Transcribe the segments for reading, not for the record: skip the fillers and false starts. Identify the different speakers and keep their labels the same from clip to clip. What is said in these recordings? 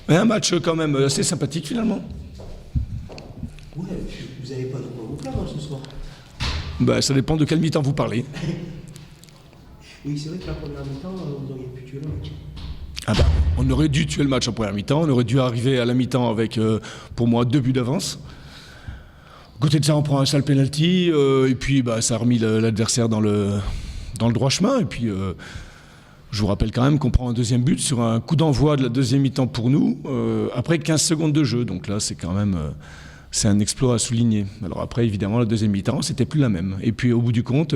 Speaker 1: Et un match quand même assez sympathique finalement.
Speaker 2: Ouais, vous n'avez pas de quoi vous plaindre ce soir.
Speaker 1: Bah, ça dépend de quel mi-temps vous parlez.
Speaker 2: Oui, c'est vrai que la première mi-temps, vous auriez pu tuer le match.
Speaker 1: Ah bah, on aurait dû tuer le match en première mi-temps, on aurait dû arriver à la mi-temps avec, pour moi, 2 buts d'avance. À côté de ça, on prend un sale penalty, et puis bah, ça a remis l'adversaire dans le droit chemin. Et puis, je vous rappelle quand même qu'on prend un deuxième but sur un coup d'envoi de la deuxième mi-temps pour nous, après 15 secondes de jeu. Donc là, c'est quand même c'est un exploit à souligner. Alors après, évidemment, la deuxième mi-temps, c'était plus la même. Et puis, au bout du compte,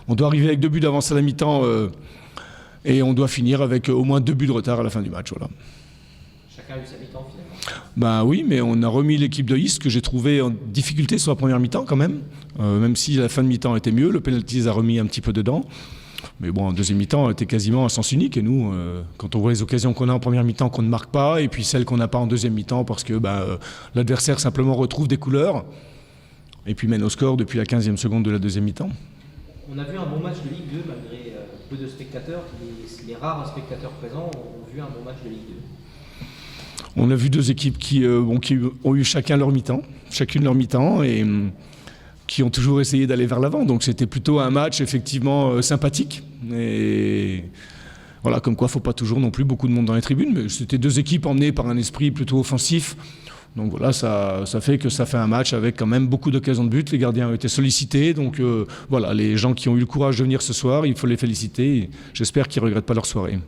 Speaker 1: on doit arriver avec 2 buts d'avance à la mi-temps, et on doit finir avec au moins 2 buts de retard à la fin du match. Voilà.
Speaker 3: Chacun a eu sa mi-temps finalement.
Speaker 1: Ben oui, mais on a remis l'équipe de Istres que j'ai trouvé en difficulté sur la première mi-temps quand même. Même si la fin de mi-temps était mieux, le penalty les a remis un petit peu dedans. Mais bon, en deuxième mi-temps, on était quasiment à sens unique. Et nous, quand on voit les occasions qu'on a en première mi-temps qu'on ne marque pas, et puis celles qu'on n'a pas en deuxième mi-temps parce que l'adversaire simplement retrouve des couleurs, et puis mène au score depuis la 15e seconde de la deuxième mi-temps.
Speaker 3: On a vu un bon match de Ligue 2 malgré peu de spectateurs. Les rares spectateurs présents ont vu un bon match de Ligue 2.
Speaker 1: On a vu 2 équipes qui ont eu chacune leur mi-temps, et qui ont toujours essayé d'aller vers l'avant. Donc c'était plutôt un match effectivement sympathique. Et voilà, comme quoi il ne faut pas toujours non plus beaucoup de monde dans les tribunes, mais c'était 2 équipes emmenées par un esprit plutôt offensif. Donc voilà, ça fait que ça fait un match avec quand même beaucoup d'occasions de but. Les gardiens ont été sollicités. Donc voilà, les gens qui ont eu le courage de venir ce soir, il faut les féliciter. J'espère qu'ils ne regrettent pas leur soirée.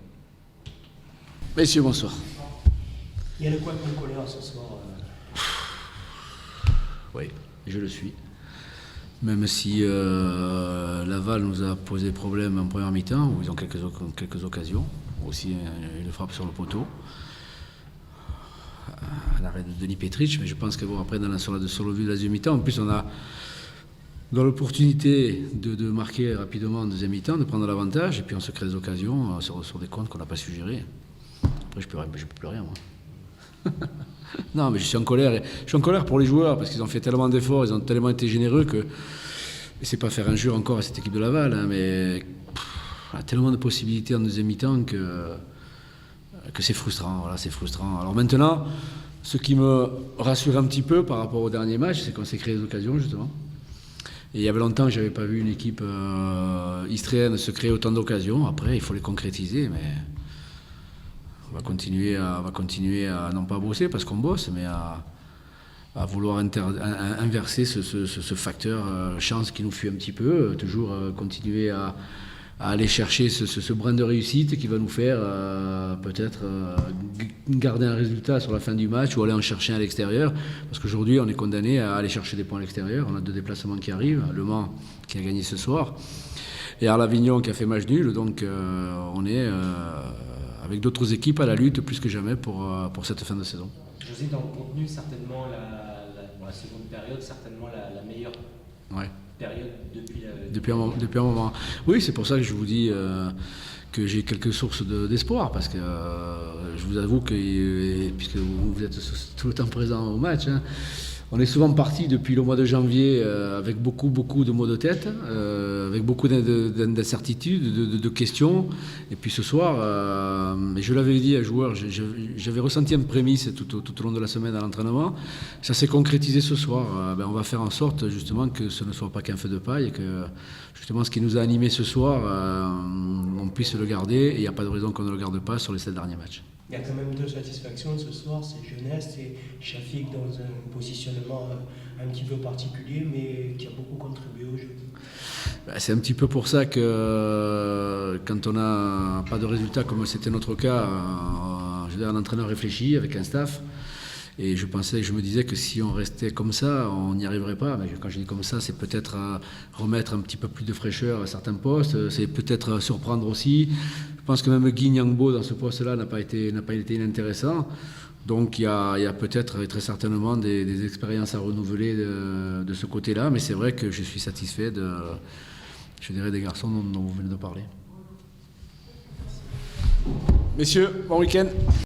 Speaker 4: Messieurs, bonsoir.
Speaker 2: Il y a de quoi être en colère ce soir.
Speaker 4: Oui, je le suis. Même si Laval nous a posé problème en première mi-temps, où ils ont quelques occasions, aussi une frappe sur le poteau, à l'arrêt de Denis Petric, mais je pense que bon, après, sur le vu de la deuxième mi-temps, en plus on a dans l'opportunité de marquer rapidement en deuxième mi-temps, de prendre l'avantage, et puis on se crée des occasions sur des comptes qu'on n'a pas su gérer. Après, je ne peux plus rien, moi. Non, mais je suis en colère. Je suis en colère pour les joueurs parce qu'ils ont fait tellement d'efforts, ils ont tellement été généreux que. Et c'est pas faire injure encore à cette équipe de Laval, hein, mais il y a tellement de possibilités en deuxième mi-temps que c'est frustrant. Voilà, c'est frustrant. Alors maintenant, ce qui me rassure un petit peu par rapport au dernier match, c'est qu'on s'est créé des occasions justement. Et il y avait longtemps que j'avais pas vu une équipe istréenne se créer autant d'occasions. Après, il faut les concrétiser, mais. On va continuer à non pas bosser parce qu'on bosse, mais à vouloir inverser ce facteur chance qui nous fuit un petit peu, toujours continuer à aller chercher ce brin de réussite qui va nous faire peut-être garder un résultat sur la fin du match ou aller en chercher un à l'extérieur, parce qu'aujourd'hui on est condamné à aller chercher des points à l'extérieur. On a 2 déplacements qui arrivent, Le Mans qui a gagné ce soir et Arles-Avignon qui a fait match nul, donc on est avec d'autres équipes à la lutte plus que jamais pour cette fin de saison.
Speaker 3: José, dans le contenu, certainement la seconde période, certainement la meilleure période depuis
Speaker 4: un moment. Oui, c'est pour ça que je vous dis que j'ai quelques sources d'espoir, parce que je vous avoue que, puisque vous êtes tout le temps présent au match, hein, on est souvent parti depuis le mois de janvier avec beaucoup de maux de tête, avec beaucoup d'incertitudes, de questions. Et puis ce soir, je l'avais dit à joueurs, j'avais ressenti une prémisse tout au long de la semaine à l'entraînement. Ça s'est concrétisé ce soir. On va faire en sorte justement que ce ne soit pas qu'un feu de paille et que justement ce qui nous a animés ce soir, on puisse le garder. Et il n'y a pas de raison qu'on ne le garde pas sur les 7 derniers matchs.
Speaker 2: Il y a quand même 2 satisfactions ce soir, c'est Jeunesse et Chafik dans un positionnement un petit peu particulier, mais qui a beaucoup contribué au jeu.
Speaker 4: C'est un petit peu pour ça que quand on n'a pas de résultat comme c'était notre cas, un entraîneur réfléchit avec un staff. Et je me disais que si on restait comme ça, on n'y arriverait pas. Mais quand je dis comme ça, c'est peut-être remettre un petit peu plus de fraîcheur à certains postes, c'est peut-être surprendre aussi. Je pense que même Guy Nyangbo dans ce poste-là n'a pas été inintéressant. Donc il y a peut-être et très certainement des expériences à renouveler de ce côté-là. Mais c'est vrai que je suis satisfait des garçons dont vous venez de parler.
Speaker 5: Messieurs, bon week-end.